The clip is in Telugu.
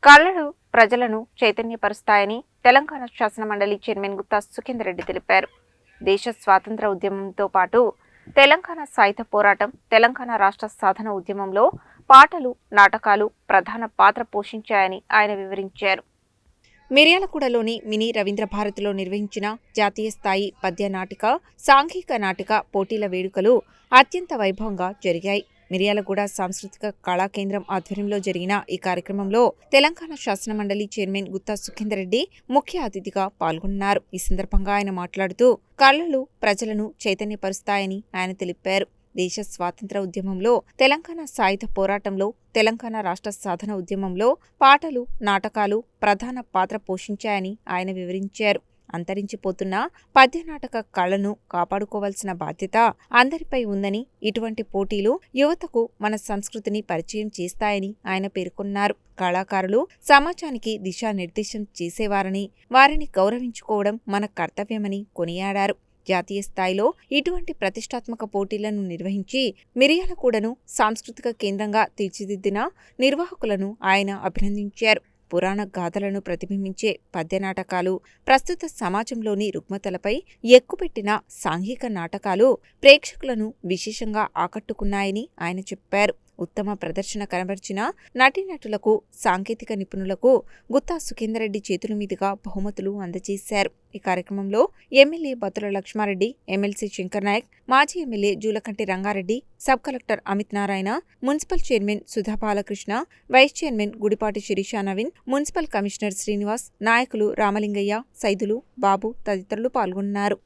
కళలు ప్రజలను చైతన్యపరుస్తాయని తెలంగాణ శాసనమండలి చైర్మన్ గుత్తా సుఖేందర్ రెడ్డి తెలిపారు. దేశ స్వాతంత్ర ఉద్యమంతో పాటు తెలంగాణ సాయుధ పోరాటం, తెలంగాణ రాష్ట్ర సాధన ఉద్యమంలో పాటలు, నాటకాలు ప్రధాన పాత్ర పోషించాయని ఆయన వివరించారు. మిర్యాలగూడలోని మినీ రవీంద్ర భారతిలో నిర్వహించిన జాతీయ స్థాయి పద్య నాటిక, సాంఘిక నాటిక పోటీల వేడుకలు అత్యంత వైభవంగా జరిగాయి. మిర్యాలగూడ సాంస్కృతిక కళా కేంద్రం ఆధ్వర్యంలో జరిగిన ఈ కార్యక్రమంలో తెలంగాణ శాసనమండలి చైర్మన్ గుత్తా సుఖేందర్ రెడ్డి ముఖ్య అతిథిగా పాల్గొన్నారు. ఈ సందర్భంగా ఆయన మాట్లాడుతూ కళలు ప్రజలను చైతన్యపరుస్తాయని ఆయన తెలిపారు. దేశ స్వాతంత్ర ఉద్యమంలో, తెలంగాణ సాయుధ పోరాటంలో, తెలంగాణ రాష్ట్ర సాధన ఉద్యమంలో పాటలు, నాటకాలు ప్రధాన పాత్ర పోషించాయని ఆయన వివరించారు. అంతరించిపోతున్న పద్య నాటక కళను కాపాడుకోవాల్సిన బాధ్యత అందరిపై ఉందని, ఇటువంటి పోటీలు యువతకు మన సంస్కృతిని పరిచయం చేస్తాయని ఆయన పేర్కొన్నారు. కళాకారులు సమాజానికి దిశానిర్దేశం చేసేవారని, వారిని గౌరవించుకోవడం మన కర్తవ్యమని కొనియాడారు. జాతీయ స్థాయిలో ఇటువంటి ప్రతిష్టాత్మక పోటీలను నిర్వహించి మిర్యాలగూడను సాంస్కృతిక కేంద్రంగా తీర్చిదిద్దిన నిర్వాహకులను ఆయన అభినందించారు. పురాణ గాథలను ప్రతిబింబించే పద్య నాటకాలు, ప్రస్తుత సమాజంలోని రుగ్మతలపై ఎక్కుపెట్టిన సాంఘిక నాటకాలు ప్రేక్షకులను విశేషంగా ఆకట్టుకున్నాయని ఆయన చెప్పారు. ఉత్తమ ప్రదర్శన కనబర్చిన నటీనటులకు, సాంకేతిక నిపుణులకు గుత్తా సుఖేందర్ రెడ్డి చేతుల మీదుగా బహుమతులు అందజేశారు. ఈ కార్యక్రమంలో ఎమ్మెల్యే బత్తుల లక్ష్మారెడ్డి, ఎమ్మెల్సీ శంకర్ నాయక్, మాజీ MLA Julakanti Ranga Reddy, sub collector Amit Narayana, municipal chairman Sudha Balakrishna, vice chairman Gudipati Sirisha Naveen, municipal commissioner Srinivas, నాయకులు రామలింగయ్య, సైదులు, బాబు తదితరులు పాల్గొన్నారు.